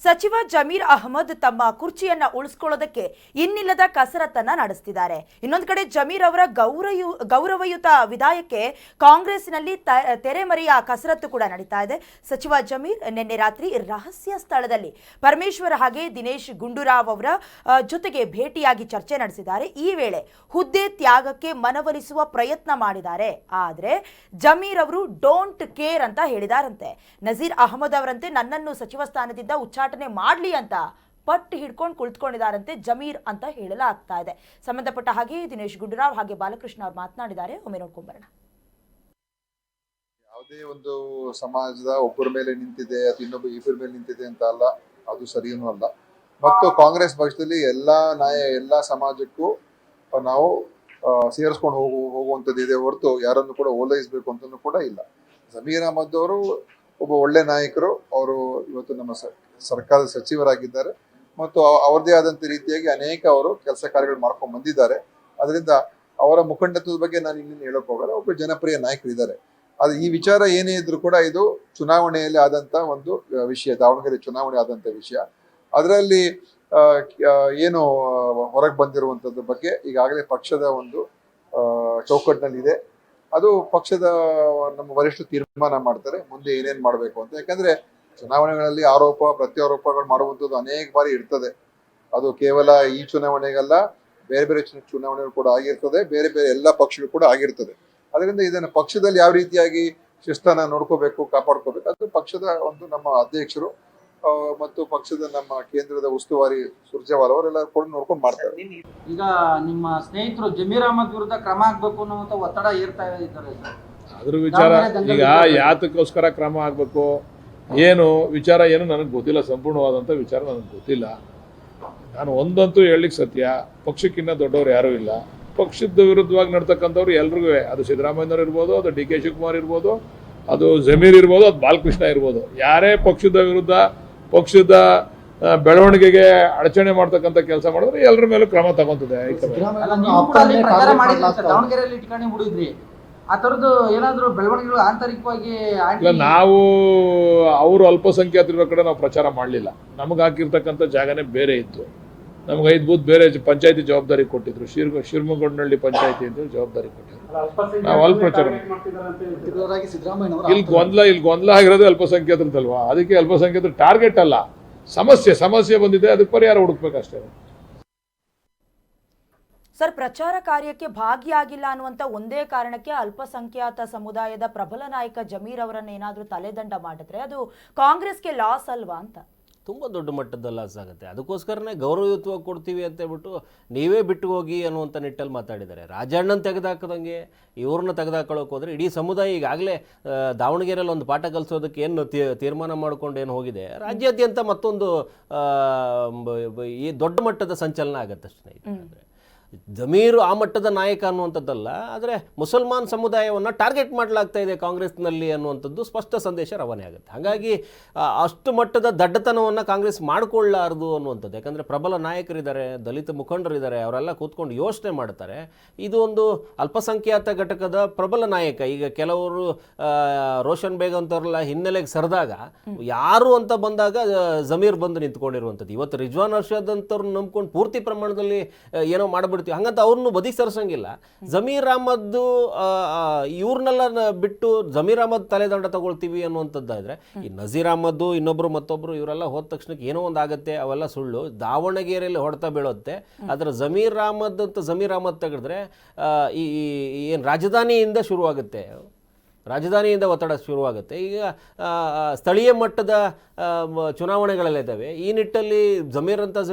ಸಚಿವ ಜಮೀರ್ ಅಹಮದ್ ತಮ್ಮ ಕುರ್ಚಿಯನ್ನ ಉಳಿಸಿಕೊಳ್ಳೋದಕ್ಕೆ ಇನ್ನಿಲ್ಲದ ಕಸರತ್ತನ್ನ ನಡೆಸುತ್ತಿದ್ದಾರೆ. ಇನ್ನೊಂದು ಕಡೆ ಜಮೀರ್ ಅವರ ಗೌರವಯುತ ವಿದಾಯಕ್ಕೆ ಕಾಂಗ್ರೆಸ್ನಲ್ಲಿ ತೆರೆಮರೆಯ ಕಸರತ್ತು ಕೂಡ ನಡೀತಾ ಇದೆ. ಸಚಿವ ಜಮೀರ್ ನಿನ್ನೆ ರಾತ್ರಿ ರಹಸ್ಯ ಸ್ಥಳದಲ್ಲಿ ಪರಮೇಶ್ವರ್ ಹಾಗೆ ದಿನೇಶ್ ಗುಂಡೂರಾವ್ ಅವರ ಜೊತೆಗೆ ಭೇಟಿಯಾಗಿ ಚರ್ಚೆ ನಡೆಸಿದ್ದಾರೆ. ಈ ವೇಳೆ ಹುದ್ದೆ ತ್ಯಾಗಕ್ಕೆ ಮನವೊಲಿಸುವ ಪ್ರಯತ್ನ ಮಾಡಿದ್ದಾರೆ. ಆದರೆ ಜಮೀರ್ ಅವರು ಡೋಂಟ್ ಕೇರ್ ಅಂತ ಹೇಳಿದಾರಂತೆ. ನಜೀರ್ ಅಹಮದ್ ಅವರಂತೆ ನನ್ನನ್ನು ಸಚಿವ ಸ್ಥಾನದಿಂದ ಉಚ್ಚಾಟನೆ ಮಾಡಲಿ ಅಂತ ಪಟ್ಟು ಹಿಡ್ಕೊಂಡು ಕುಳಿತುಕೊಂಡಿದ್ದಾರಂತೆ ಜಮೀರ್ ಅಂತ ಹೇಳಲಾಗ್ತಾ ಇದೆ. ಸಂಬಂಧಪಟ್ಟ ಹಾಗೆ ದಿನೇಶ್ ಗುಂಡೂರಾವ್ ಹಾಗೆ ಬಾಲಕೃಷ್ಣ ಅವರು ಮಾತನಾಡಿದ್ದಾರೆ. ಒಮ್ಮೆ ನೋಡ್ಕೊಂಡ್ಬರೋಣ. ಯಾವುದೇ ಒಂದು ಸಮಾಜದ ಒಬ್ಬರ ಮೇಲೆ ನಿಂತಿದೆ ಅಥವಾ ಇನ್ನೊಬ್ಬ ಇಬ್ಬರ ಮೇಲೆ ನಿಂತಿದೆ ಅಂತ ಅಲ್ಲ, ಅದು ಸರಿಯೂ ಅಲ್ಲ. ಮತ್ತು ಕಾಂಗ್ರೆಸ್ ಪಕ್ಷದಲ್ಲಿ ಎಲ್ಲಾ ಸಮಾಜಕ್ಕೂ ನಾವು ಸೇರಿಸ್ಕೊಂಡು ಹೋಗುವಂಥದ್ದು ಇದೆ ಹೊರತು ಯಾರನ್ನು ಕೂಡ ಓಲೈಸಬೇಕು ಅಂತಲೂ ಕೂಡ ಇಲ್ಲ. ಜಮೀರ್ ಅಹಮದ್ ಅವರು ಒಬ್ಬ ಒಳ್ಳೆ ನಾಯಕರು. ಅವರು ಇವತ್ತು ನಮ್ಮ ಸರ್ಕಾರದ ಸಚಿವರಾಗಿದ್ದಾರೆ ಮತ್ತು ಅವರದೇ ಆದಂಥ ರೀತಿಯಾಗಿ ಅನೇಕ ಅವರು ಕೆಲಸ ಕಾರ್ಯಗಳು ಮಾಡ್ಕೊಂಡು ಬಂದಿದ್ದಾರೆ. ಅದರಿಂದ ಅವರ ಮುಖಂಡತ್ವದ ಬಗ್ಗೆ ನಾನು ಇನ್ನೇನು ಹೇಳಕ್ ಹೋಗಲ್ಲ. ಒಬ್ಬ ಜನಪ್ರಿಯ ನಾಯಕರಿದ್ದಾರೆ. ಅದು ಈ ವಿಚಾರ ಏನೇ ಇದ್ರು ಕೂಡ ಇದು ಚುನಾವಣೆಯಲ್ಲಿ ಆದಂತ ಒಂದು ವಿಷಯ, ದಾವಣಗೆರೆ ಚುನಾವಣೆ ಆದಂತ ವಿಷಯ. ಅದರಲ್ಲಿ ಏನು ಹೊರಗೆ ಬಂದಿರುವಂತದ್ರ ಬಗ್ಗೆ ಈಗಾಗಲೇ ಪಕ್ಷದ ಒಂದು ಚೌಕಟ್ಟಿನಲ್ಲಿದೆ. ಅದು ಪಕ್ಷದ ನಮ್ಮ ವರಿಷ್ಠ ತೀರ್ಮಾನ ಮಾಡ್ತಾರೆ ಮುಂದೆ ಏನೇನ್ ಮಾಡ್ಬೇಕು ಅಂತ. ಯಾಕಂದ್ರೆ ಚುನಾವಣೆಗಳಲ್ಲಿ ಆರೋಪ ಪ್ರತ್ಯಾರೋಪಗಳು ಮಾಡುವಂಥದ್ದು ಅನೇಕ ಬಾರಿ ಇರ್ತದೆ. ಅದು ಕೇವಲ ಈ ಚುನಾವಣೆಗಲ್ಲ, ಬೇರೆ ಬೇರೆ ಚುನಾವಣೆಗಳು ಕೂಡ ಆಗಿರ್ತದೆ, ಬೇರೆ ಬೇರೆ ಎಲ್ಲ ಪಕ್ಷಗಳು ಕೂಡ ಆಗಿರ್ತದೆ. ಅದರಿಂದ ಇದನ್ನು ಪಕ್ಷದಲ್ಲಿ ಯಾವ ರೀತಿಯಾಗಿ ಶಿಸ್ತನ್ನ ನೋಡ್ಕೋಬೇಕು, ಕಾಪಾಡ್ಕೋಬೇಕು, ಅದು ಪಕ್ಷದ ಒಂದು ನಮ್ಮ ಅಧ್ಯಕ್ಷರು ಮತ್ತು ಪಕ್ಷದ ನಮ್ಮ ಕೇಂದ್ರದ ಉಸ್ತುವಾರಿ ಸುರ್ಜೇವಾಲ ಅವರೆಲ್ಲ ಕೂಡ ನೋಡ್ಕೊಂಡು ಮಾಡ್ತಾರೆ. ಈಗ ನಿಮ್ಮ ಸ್ನೇಹಿತರು ಜಮೀರ್ ಅಹಮದ್ ವಿರುದ್ಧ ಕ್ರಮ ಆಗ್ಬೇಕು ಅನ್ನುವಂತ ಒತ್ತಡ ಏರ್ತಾ ಇದ್ದಾರೆ. ಅದ್ರ ವಿಚಾರ ಈಗ ಯಾತಕ್ಕೋಸ್ಕರ ಕ್ರಮ ಆಗ್ಬೇಕು ಏನು ವಿಚಾರ ಏನು ನನಗೆ ಗೊತ್ತಿಲ್ಲ. ಸಂಪೂರ್ಣವಾದಂಥ ವಿಚಾರ ನನಗೆ ಗೊತ್ತಿಲ್ಲ. ನಾನು ಒಂದಂತೂ ಹೇಳಲಿಕ್ಕೆ ಸತ್ಯ, ಪಕ್ಷಕ್ಕಿಂತ ದೊಡ್ಡವ್ರು ಯಾರೂ ಇಲ್ಲ. ಪಕ್ಷದ ವಿರುದ್ಧವಾಗಿ ನಡ್ತಕ್ಕಂಥವ್ರು ಎಲ್ರಿಗೂ, ಅದು ಸಿದ್ದರಾಮಯ್ಯನವ್ರು ಇರ್ಬೋದು, ಅದು ಡಿ ಕೆ ಶಿವಕುಮಾರ್ ಇರ್ಬೋದು, ಅದು ಜಮೀರ್ ಇರ್ಬೋದು, ಅದು ಬಾಲಕೃಷ್ಣ ಇರ್ಬೋದು, ಯಾರೇ ಪಕ್ಷದ ವಿರುದ್ಧ ಪಕ್ಷದ ಬೆಳವಣಿಗೆಗೆ ಅಡಚಣೆ ಮಾಡ್ತಕ್ಕಂಥ ಕೆಲಸ ಮಾಡಿದ್ರೆ ಎಲ್ಲರ ಮೇಲೂ ಕ್ರಮ ತಗೊಂತದೆ. ದಾವಣಗೆರೆಯಲ್ಲಿ ಇಟ್ಕೊಂಡು ಬಿಡಿದ್ರಿ, ಆ ಥರದ್ದು ಏನಾದರೂ ಬೆಳವಣಿಗೆಗಳು ಆಂತರಿಕವಾಗಿ ನಾವು ಅವರು ಅಲ್ಪಸಂಖ್ಯಾತರ ಕಡೆ ನಾವು ಪ್ರಚಾರ ಮಾಡಲಿಲ್ಲ. ನಮಗೆ ಹಾಕಿರ್ತಕ್ಕಂಥ ಜಾಗನೇ ಬೇರೆ ಇತ್ತು. ನಮ್ಗೆ 5 ಬೂತ್ ಬೇರೆ ಪಂಚಾಯತಿ ಜವಾಬ್ದಾರಿ ಕೊಟ್ಟಿದ್ರು. ಶಿರ್ಮಗೊಂಡನಹಳ್ಳಿ ಪಂಚಾಯತಿ ಅಂತ ಜವಾಬ್ದಾರಿ ಕೊಟ್ಟಿದ್ರು. ನಾವು ಅಲ್ಲಿ ಪ್ರಚಾರ ಇಲ್ಲಿ ಗೊಂದಲ ಆಗಿರೋದು ಅಲ್ಪಸಂಖ್ಯಾತರದಲ್ವಾ, ಅದಕ್ಕೆ ಅಲ್ಪಸಂಖ್ಯಾತರ ಟಾರ್ಗೆಟ್ ಅಲ್ಲ, ಸಮಸ್ಯೆ ಬಂದಿದೆ, ಅದಕ್ಕೆ ಪರಿಹಾರ ಹುಡುಕ್ಬೇಕಷ್ಟೇ. ಸರ್, ಪ್ರಚಾರ ಕಾರ್ಯಕ್ಕೆ ಭಾಗಿಯಾಗಿಲ್ಲ ಅನ್ನುವಂಥ ಒಂದೇ ಕಾರಣಕ್ಕೆ ಅಲ್ಪಸಂಖ್ಯಾತ ಸಮುದಾಯದ ಪ್ರಬಲ ನಾಯಕ ಜಮೀರ್ ಅವರನ್ನು ಏನಾದರೂ ತಲೆದಂಡ ಮಾಡಿದ್ರೆ ಅದು ಕಾಂಗ್ರೆಸ್ಗೆ ಲಾಸ್ ಅಲ್ವಾ ಅಂತ? ತುಂಬ ದೊಡ್ಡ ಮಟ್ಟದ ಲಾಸ್ ಆಗುತ್ತೆ. ಅದಕ್ಕೋಸ್ಕರನೇ ಗೌರವಯುತವಾಗಿ ಕೊಡ್ತೀವಿ ಅಂತ ಹೇಳ್ಬಿಟ್ಟು ನೀವೇ ಬಿಟ್ಟು ಹೋಗಿ ಅನ್ನುವಂಥ ನಿಟ್ಟಲ್ಲಿ ಮಾತಾಡಿದ್ದಾರೆ. ರಾಜಣ್ಣನ ತೆಗೆದುಹಾಕದಂಗೆ ಇವ್ರನ್ನ ತೆಗೆದುಹಾಕೊಳ್ಳೋಕೆ ಹೋದರೆ ಇಡೀ ಸಮುದಾಯ ಈಗಾಗಲೇ ದಾವಣಗೆರೆಯಲ್ಲಿ ಒಂದು ಪಾಠ ಕಲಿಸೋದಕ್ಕೆ ಏನು ತೀರ್ಮಾನ ಮಾಡ್ಕೊಂಡು ಏನು ಹೋಗಿದೆ, ರಾಜ್ಯಾದ್ಯಂತ ಮತ್ತೊಂದು ಈ ದೊಡ್ಡ ಮಟ್ಟದ ಸಂಚಲನ ಆಗುತ್ತೆ ಸ್ನೇಹಿತರೆ. ಜಮೀರ್ ಆ ಮಟ್ಟದ ನಾಯಕ ಅನ್ನುವಂಥದ್ದಲ್ಲ, ಆದರೆ ಮುಸಲ್ಮಾನ್ ಸಮುದಾಯವನ್ನು ಟಾರ್ಗೆಟ್ ಮಾಡಲಾಗ್ತಾ ಇದೆ ಕಾಂಗ್ರೆಸ್ನಲ್ಲಿ ಅನ್ನುವಂಥದ್ದು ಸ್ಪಷ್ಟ ಸಂದೇಶ ರವಾನೆ ಆಗುತ್ತೆ. ಹಾಗಾಗಿ ಅಷ್ಟು ಮಟ್ಟದ ದಡ್ಡತನವನ್ನು ಕಾಂಗ್ರೆಸ್ ಮಾಡಿಕೊಳ್ಳಾರದು ಅನ್ನುವಂಥದ್ದು. ಯಾಕಂದರೆ ಪ್ರಬಲ ನಾಯಕರಿದ್ದಾರೆ, ದಲಿತ ಮುಖಂಡರಿದ್ದಾರೆ, ಅವರೆಲ್ಲ ಕೂತ್ಕೊಂಡು ಯೋಚನೆ ಮಾಡ್ತಾರೆ. ಇದು ಒಂದು ಅಲ್ಪಸಂಖ್ಯಾತ ಘಟಕದ ಪ್ರಬಲ ನಾಯಕ. ಈಗ ಕೆಲವರು ರೋಷನ್ ಬೇಗ್ ಅಂತವ್ರಲ್ಲ ಹಿನ್ನೆಲೆಗೆ ಸರಿದಾಗ ಯಾರು ಅಂತ ಬಂದಾಗ ಜಮೀರ್ ಬಂದು ನಿಂತ್ಕೊಂಡಿರುವಂಥದ್ದು. ಇವತ್ತು ರಿಜ್ವಾನ್ ಅರ್ಷದ್ ಅಂತವ್ರನ್ನ ನಂಬ್ಕೊಂಡು ಪೂರ್ತಿ ಪ್ರಮಾಣದಲ್ಲಿ ಏನೋ ಮಾಡಬಿಟ್ಟು ಹಂಗಂತ ಅವ್ರನ್ನು ಬದಿ ಸರಿಸಂಗಿಲ್ಲ. ಜಮೀರ್ ಅಹಮದ್ ಇವ್ರನ್ನೆಲ್ಲ ಬಿಟ್ಟು ಜಮೀರ್ ಅಹಮದ್ ತಲೆದಂಡ ತಗೊಳ್ತೀವಿ ಅನ್ನುವಂಥದ್ದಾದ್ರೆ ಈ ನಜೀರ್ ಅಹಮದ್ ಇನ್ನೊಬ್ರು ಮತ್ತೊಬ್ರು ಇವರೆಲ್ಲ ಹೋದ ತಕ್ಷಣಕ್ಕೆ ಏನೋ ಒಂದು ಆಗುತ್ತೆ, ಅವೆಲ್ಲ ಸುಳ್ಳು. ದಾವಣಗೆರೆಯಲ್ಲಿ ಹೊಡೆತ ಬೀಳುತ್ತೆ. ಅದರ ಜಮೀರ್ ಅಹಮದ್ ತೆಗೆದ್ರೆ ಈ ಏನು ರಾಜಧಾನಿಯಿಂದ ಶುರುವಾಗುತ್ತೆ, ರಾಜಧಾನಿಯಿಂದ ಒತ್ತಡ ಶುರುವಾಗುತ್ತೆ. ಈಗ ಸ್ಥಳೀಯ ಮಟ್ಟದ ಚುನಾವಣೆಗಳಲ್ಲಿದ್ದಾವೆ. ಈ ನಿಟ್ಟಲ್ಲಿ ಜಮೀರ್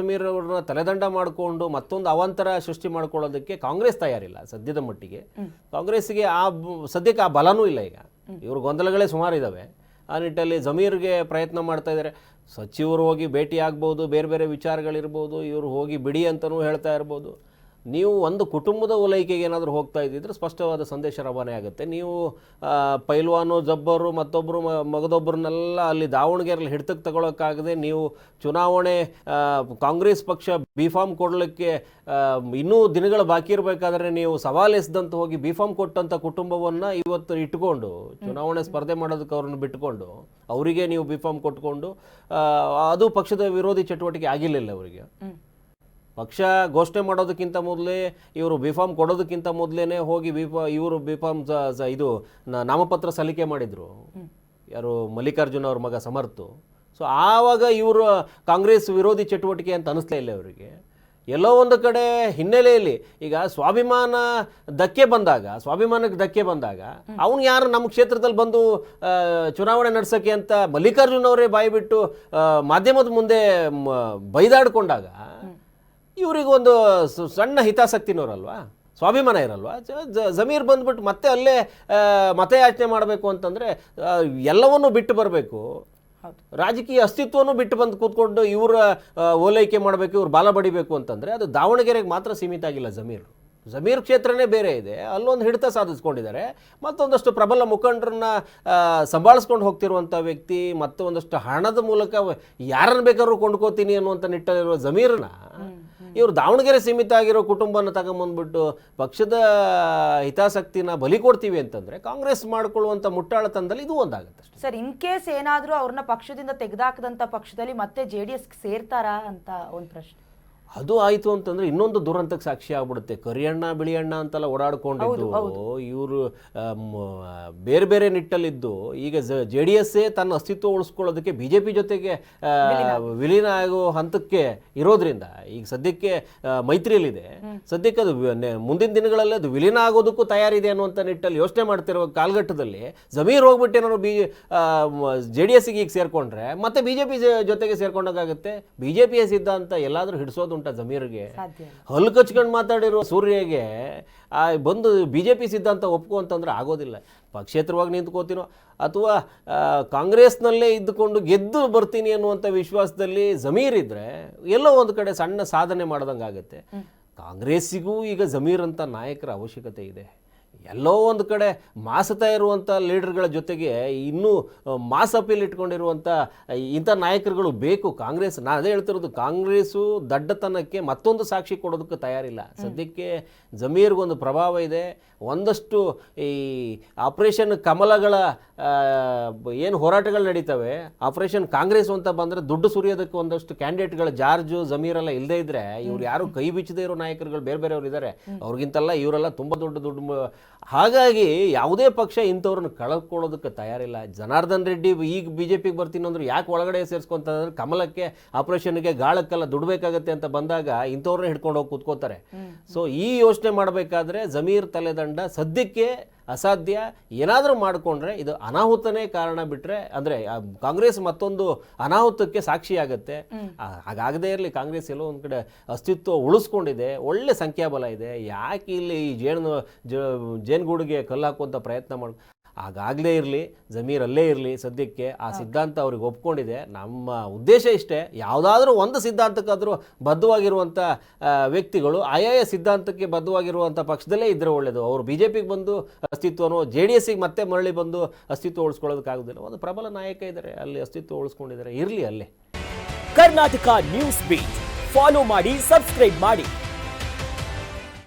ಅವ್ರನ್ನ ತಲೆದಂಡ ಮಾಡಿಕೊಂಡು ಮತ್ತೊಂದು ಅವಾಂತರ ಸೃಷ್ಟಿ ಮಾಡ್ಕೊಳ್ಳೋದಕ್ಕೆ ಕಾಂಗ್ರೆಸ್ ತಯಾರಿಲ್ಲ ಸದ್ಯದ ಮಟ್ಟಿಗೆ. ಕಾಂಗ್ರೆಸ್ಗೆ ಸದ್ಯಕ್ಕೆ ಆ ಬಲನೂ ಇಲ್ಲ. ಈಗ ಇವ್ರ ಗೊಂದಲಗಳೇ ಸುಮಾರು ಇದ್ದಾವೆ. ಆ ನಿಟ್ಟಲ್ಲಿ ಜಮೀರ್ಗೆ ಪ್ರಯತ್ನ ಮಾಡ್ತಾ ಇದ್ದಾರೆ. ಸಚಿವರು ಹೋಗಿ ಭೇಟಿ ಆಗ್ಬೋದು, ಬೇರೆ ಬೇರೆ ವಿಚಾರಗಳಿರ್ಬೋದು, ಇವರು ಹೋಗಿ ಬಿಡಿ ಅಂತಲೂ ಹೇಳ್ತಾ ಇರ್ಬೋದು. ನೀವು ಒಂದು ಕುಟುಂಬದ ಓಲೈಕೆಗೆ ಏನಾದರೂ ಹೋಗ್ತಾ ಇದ್ದಿದ್ರೆ ಸ್ಪಷ್ಟವಾದ ಸಂದೇಶ ರವಾನೆ ಆಗುತ್ತೆ. ನೀವು ಪೈಲ್ವಾನು, ಜಬ್ಬರು, ಮತ್ತೊಬ್ಬರು ಮಗದೊಬ್ಬರನ್ನೆಲ್ಲ ಅಲ್ಲಿ ದಾವಣಗೆರೆಯಲ್ಲಿ ಹಿಡಿತಕ್ಕೆ ತಗೊಳ್ಳೋಕ್ಕಾಗದೆ ನೀವು ಚುನಾವಣೆ ಕಾಂಗ್ರೆಸ್ ಪಕ್ಷ ಬಿಫಾಮ್ ಕೊಡಲಿಕ್ಕೆ ಇನ್ನೂ ದಿನಗಳು ಬಾಕಿ ಇರಬೇಕಾದ್ರೆ ನೀವು ಸವಾಲೆಸ್ದಂತ ಹೋಗಿ ಬಿಫಾಮ್ ಕೊಟ್ಟಂಥ ಕುಟುಂಬವನ್ನು ಇವತ್ತು ಇಟ್ಕೊಂಡು ಚುನಾವಣೆ ಸ್ಪರ್ಧೆ ಮಾಡೋದಕ್ಕೆ ಅವ್ರನ್ನ ಬಿಟ್ಕೊಂಡು ಅವರಿಗೆ ನೀವು ಬಿಫಾಮ್ ಕೊಟ್ಕೊಂಡು ಅದು ಪಕ್ಷದ ವಿರೋಧಿ ಚಟುವಟಿಕೆ ಆಗಿರಲಿಲ್ಲ ಅವರಿಗೆ. ಪಕ್ಷ ಘೋಷಣೆ ಮಾಡೋದಕ್ಕಿಂತ ಮೊದಲೇ ಇವರು ಬಿಫಾಮ್ ಕೊಡೋದಕ್ಕಿಂತ ಮೊದಲೇ ಹೋಗಿ ಇವರು ಬಿಫಾಮ್ ಇದು ನಾಮಪತ್ರ ಸಲ್ಲಿಕೆ ಮಾಡಿದರು. ಯಾರು ಮಲ್ಲಿಕಾರ್ಜುನ ಅವ್ರ ಮಗ ಸಮರ್ಥ್. ಸೊ ಆವಾಗ ಇವರು ಕಾಂಗ್ರೆಸ್ ವಿರೋಧಿ ಚಟುವಟಿಕೆ ಅಂತ ಅನಿಸ್ಲೇ ಇಲ್ಲ ಅವರಿಗೆ. ಎಲ್ಲೋ ಒಂದು ಕಡೆ ಹಿನ್ನೆಲೆಯಲ್ಲಿ ಈಗ ಸ್ವಾಭಿಮಾನಕ್ಕೆ ಧಕ್ಕೆ ಬಂದಾಗ ಅವನು ಯಾರು ನಮ್ಮ ಕ್ಷೇತ್ರದಲ್ಲಿ ಬಂದು ಚುನಾವಣೆ ನಡೆಸೋಕ್ಕೆ ಅಂತ ಮಲ್ಲಿಕಾರ್ಜುನ ಅವರೇ ಬಾಯಿ ಬಿಟ್ಟು ಮಾಧ್ಯಮದ ಮುಂದೆ ಬೈದಾಡ್ಕೊಂಡಾಗ ಇವರಿಗೊಂದು ಸಣ್ಣ ಹಿತಾಸಕ್ತಿನವರಲ್ವಾ, ಸ್ವಾಭಿಮಾನ ಇರಲ್ವಾ. ಜಮೀರ್ ಬಂದ್ಬಿಟ್ಟು ಮತ್ತೆ ಅಲ್ಲೇ ಮತಯಾಚನೆ ಮಾಡಬೇಕು ಅಂತಂದರೆ ಎಲ್ಲವನ್ನೂ ಬಿಟ್ಟು ಬರಬೇಕು, ರಾಜಕೀಯ ಅಸ್ತಿತ್ವನೂ ಬಿಟ್ಟು ಬಂದು ಕೂತ್ಕೊಂಡು ಇವರ ಓಲೈಕೆ ಮಾಡಬೇಕು, ಇವ್ರು ಬಾಲ ಬಡಿಬೇಕು ಅಂತಂದರೆ ಅದು ದಾವಣಗೆರೆಗೆ ಮಾತ್ರ ಸೀಮಿತ ಆಗಿಲ್ಲ. ಜಮೀರ್ ಕ್ಷೇತ್ರನೇ ಬೇರೆ ಇದೆ, ಅಲ್ಲೊಂದು ಹಿಡಿತ ಸಾಧಿಸ್ಕೊಂಡಿದ್ದಾರೆ. ಮತ್ತೊಂದಷ್ಟು ಪ್ರಬಲ ಮುಖಂಡರನ್ನ ಸಂಭಾಳಿಸ್ಕೊಂಡು ಹೋಗ್ತಿರುವಂಥ ವ್ಯಕ್ತಿ, ಮತ್ತು ಒಂದಷ್ಟು ಹಣದ ಮೂಲಕ ಯಾರನ್ನು ಬೇಕಾದ್ರೂ ಕೊಂಡ್ಕೋತೀನಿ ಅನ್ನುವಂಥ ನಿಟ್ಟಲ್ಲಿರುವ ಜಮೀರನ್ನ ಇವರು ದಾವಣಗೆರೆ ಸೀಮಿತ ಆಗಿರೋ ಕುಟುಂಬನ ತಗೊಂಬಂದ್ಬಿಟ್ಟು ಪಕ್ಷದ ಹಿತಾಸಕ್ತಿನ ಬಲಿ ಕೊಡ್ತೀವಿ ಅಂತಂದರೆ ಕಾಂಗ್ರೆಸ್ ಮಾಡಿಕೊಳ್ಳುವಂಥ ಮುಟ್ಟಾಳತನದಲ್ಲಿ ಇದು ಒಂದಾಗುತ್ತೆ ಅಷ್ಟೇ. ಸರ್, ಇನ್ ಕೇಸ್ ಏನಾದರೂ ಅವ್ರನ್ನ ಪಕ್ಷದಿಂದ ತೆಗೆದಾಕದಂಥ ಪಕ್ಷದಲ್ಲಿ ಮತ್ತೆ JDS ಸೇರ್ತಾರಾ ಅಂತ ಒಂದು ಪ್ರಶ್ನೆ. ಅದು ಆಯಿತು ಅಂತಂದರೆ ಇನ್ನೊಂದು ದುರಂತಕ್ಕೆ ಸಾಕ್ಷಿ ಆಗ್ಬಿಡುತ್ತೆ. ಕರಿಯಣ್ಣ ಬಿಳಿಯಣ್ಣ ಅಂತೆಲ್ಲ ಓಡಾಡ್ಕೊಂಡಿದ್ದು ಇವರು ಬೇರೆ ಬೇರೆ ನಿಟ್ಟಲ್ಲಿದ್ದು ಈಗ JDS ತನ್ನ ಅಸ್ತಿತ್ವ ಉಳಿಸ್ಕೊಳ್ಳೋದಕ್ಕೆ BJP ಜೊತೆಗೆ ವಿಲೀನ ಆಗೋ ಹಂತಕ್ಕೆ ಇರೋದ್ರಿಂದ ಈಗ ಸದ್ಯಕ್ಕೆ ಮೈತ್ರಿಯಲ್ಲಿದೆ. ಸದ್ಯಕ್ಕೆ ಅದು ಮುಂದಿನ ದಿನಗಳಲ್ಲಿ ಅದು ವಿಲೀನ ಆಗೋದಕ್ಕೂ ತಯಾರಿದೆ ಅನ್ನುವಂಥ ನಿಟ್ಟಲ್ಲಿ ಯೋಚನೆ ಮಾಡ್ತಿರೋ ಕಾಲಘಟ್ಟದಲ್ಲಿ ಜಮೀರ್ ಹೋಗ್ಬಿಟ್ಟು ಏನಾದ್ರು JDSಗೆ ಈಗ ಸೇರ್ಕೊಂಡ್ರೆ ಮತ್ತೆ BJP ಜೊತೆಗೆ ಸೇರ್ಕೊಂಡಾಗುತ್ತೆ. BJPಯ ಸಿದ್ಧಾಂತ ಎಲ್ಲಾದರೂ ಹಿಡಿಸೋದು ಜಮೀರ್ಗೆ ಹಲ್ಲು ಕಚ್ಕೊಂಡು ಮಾತಾಡಿರೋ ಸೂರ್ಯಗೆ ಬಂದು BJP ಸಿದ್ಧಾಂತ ಒಪ್ಕೊ ಅಂತಂದ್ರೆ ಆಗೋದಿಲ್ಲ. ಪಕ್ಷೇತರವಾಗಿ ನಿಂತ್ಕೋತೀನೋ ಅಥವಾ ಕಾಂಗ್ರೆಸ್ನಲ್ಲೇ ಇದ್ದುಕೊಂಡು ಗೆದ್ದು ಬರ್ತೀನಿ ಅನ್ನುವಂಥ ವಿಶ್ವಾಸದಲ್ಲಿ ಜಮೀರ್ ಇದ್ದರೆ ಎಲ್ಲೋ ಒಂದು ಕಡೆ ಸಣ್ಣ ಸಾಧನೆ ಮಾಡ್ದಂಗೆ ಆಗುತ್ತೆ. ಕಾಂಗ್ರೆಸ್ಸಿಗೂ ಈಗ ಜಮೀರ್ ಅಂತ ನಾಯಕರ ಅವಶ್ಯಕತೆ ಇದೆ. ಎಲ್ಲೋ ಒಂದು ಕಡೆ ಮಾಸತಾ ಇರುವಂಥ ಲೀಡರ್ಗಳ ಜೊತೆಗೆ ಇನ್ನೂ ಮಾಸ್ ಅಪೀಲ್ ಇಟ್ಕೊಂಡಿರುವಂಥ ಇಂಥ ನಾಯಕರುಗಳು ಬೇಕು ಕಾಂಗ್ರೆಸ್. ನಾನು ಅದೇ ಹೇಳ್ತಿರೋದು, ಕಾಂಗ್ರೆಸ್ಸು ದಡ್ಡತನಕ್ಕೆ ಮತ್ತೊಂದು ಸಾಕ್ಷಿ ಕೊಡೋದಕ್ಕೆ ತಯಾರಿಲ್ಲ. ಸದ್ಯಕ್ಕೆ ಜಮೀರ್ಗೊಂದು ಪ್ರಭಾವ ಇದೆ. ಒಂದಷ್ಟು ಈ ಆಪರೇಷನ್ ಕಮಲಗಳ ಏನು ಹೋರಾಟಗಳು ನಡೀತವೆ, ಆಪರೇಷನ್ ಕಾಂಗ್ರೆಸ್ ಅಂತ ಬಂದರೆ ದುಡ್ಡು ಸುರಿಯೋದಕ್ಕೆ ಒಂದಷ್ಟು ಕ್ಯಾಂಡಿಡೇಟ್ಗಳ ಜಾರ್ಜು ಜಮೀರೆಲ್ಲ ಇಲ್ಲದೇ ಇದ್ದರೆ ಇವ್ರು ಯಾರು ಕೈ ಬಿಚ್ಚದೇ ಇರೋ ನಾಯಕರುಗಳು ಬೇರೆ ಬೇರೆಯವ್ರು ಇದ್ದಾರೆ. ಅವ್ರಿಗಿಂತಲ್ಲ ಇವರೆಲ್ಲ ತುಂಬ ದುಡ್ಡು. ಹಾಗಾಗಿ ಯಾವುದೇ ಪಕ್ಷ ಇಂಥವ್ರನ್ನ ಕಳ್ಕೊಳ್ಳೋದಕ್ಕೆ ತಯಾರಿಲ್ಲ. ಜನಾರ್ದನ್ ರೆಡ್ಡಿ ಈಗ BJPಗೆ ಬರ್ತೀನಿ ಅಂದ್ರೆ ಯಾಕೆ ಒಳಗಡೆ ಸೇರಿಸ್ಕೊಂತಂದ್ರೆ ಕಮಲಕ್ಕೆ ಆಪರೇಷನ್ಗೆ ಗಾಳಕ್ಕೆಲ್ಲ ದುಡ್ಡು ಬೇಕಾಗುತ್ತೆ ಅಂತ ಬಂದಾಗ ಇಂಥವ್ರನ್ನ ಹಿಡ್ಕೊಂಡು ಹೋಗಿ ಕೂತ್ಕೋತಾರೆ. ಸೊ ಈ ಯೋಚನೆ ಮಾಡಬೇಕಾದ್ರೆ ಜಮೀರ್ ತಲೆದಂಡ ಸದ್ಯಕ್ಕೆ ಅಸಾಧ್ಯ. ಏನಾದರೂ ಮಾಡಿಕೊಂಡ್ರೆ ಇದು ಅನಾಹುತನೇ ಕಾರಣ ಬಿಟ್ಟರೆ, ಅಂದರೆ ಕಾಂಗ್ರೆಸ್ ಮತ್ತೊಂದು ಅನಾಹುತಕ್ಕೆ ಸಾಕ್ಷಿಯಾಗತ್ತೆ. ಹಾಗಾಗದೇ ಇರಲಿ. ಕಾಂಗ್ರೆಸ್ ಎಲ್ಲೋ ಒಂದು ಕಡೆ ಅಸ್ತಿತ್ವ ಉಳಿಸ್ಕೊಂಡಿದೆ, ಒಳ್ಳೆ ಸಂಖ್ಯಾಬಲ ಇದೆ. ಯಾಕೆ ಇಲ್ಲಿ ಈ ಜೇನುಗೂಡಿಗೆ ಕಲ್ಲು ಹಾಕುವಂಥ ಪ್ರಯತ್ನ ಮಾಡಿ ಹಾಗಾಗಲೇ ಇರಲಿ, ಜಮೀರ್ ಅಲ್ಲೇ ಇರಲಿ. ಸದ್ಯಕ್ಕೆ ಆ ಸಿದ್ಧಾಂತ ಅವ್ರಿಗೆ ಒಪ್ಕೊಂಡಿದೆ. ನಮ್ಮ ಉದ್ದೇಶ ಇಷ್ಟೇ, ಯಾವುದಾದ್ರೂ ಒಂದು ಸಿದ್ಧಾಂತಕ್ಕಾದರೂ ಬದ್ಧವಾಗಿರುವಂಥ ವ್ಯಕ್ತಿಗಳು ಆಯಾಯ ಸಿದ್ಧಾಂತಕ್ಕೆ ಬದ್ಧವಾಗಿರುವಂಥ ಪಕ್ಷದಲ್ಲೇ ಇದ್ದರೆ ಒಳ್ಳೆಯದು. ಅವರು BJPಗೆ ಬಂದು ಅಸ್ತಿತ್ವನೋ JDSಗೆ ಮತ್ತೆ ಮರಳಿ ಬಂದು ಅಸ್ತಿತ್ವ ಉಳಿಸ್ಕೊಳ್ಳೋದಕ್ಕಾಗೋದಿಲ್ಲ. ಒಂದು ಪ್ರಬಲ ನಾಯಕ ಇದ್ದಾರೆ, ಅಲ್ಲಿ ಅಸ್ತಿತ್ವ ಉಳಿಸ್ಕೊಂಡಿದ್ದಾರೆ, ಇರಲಿ ಅಲ್ಲೇ. ಕರ್ನಾಟಕ ನ್ಯೂಸ್ ಬೀಟ್ ಫಾಲೋ ಮಾಡಿ, ಸಬ್ಸ್ಕ್ರೈಬ್ ಮಾಡಿ.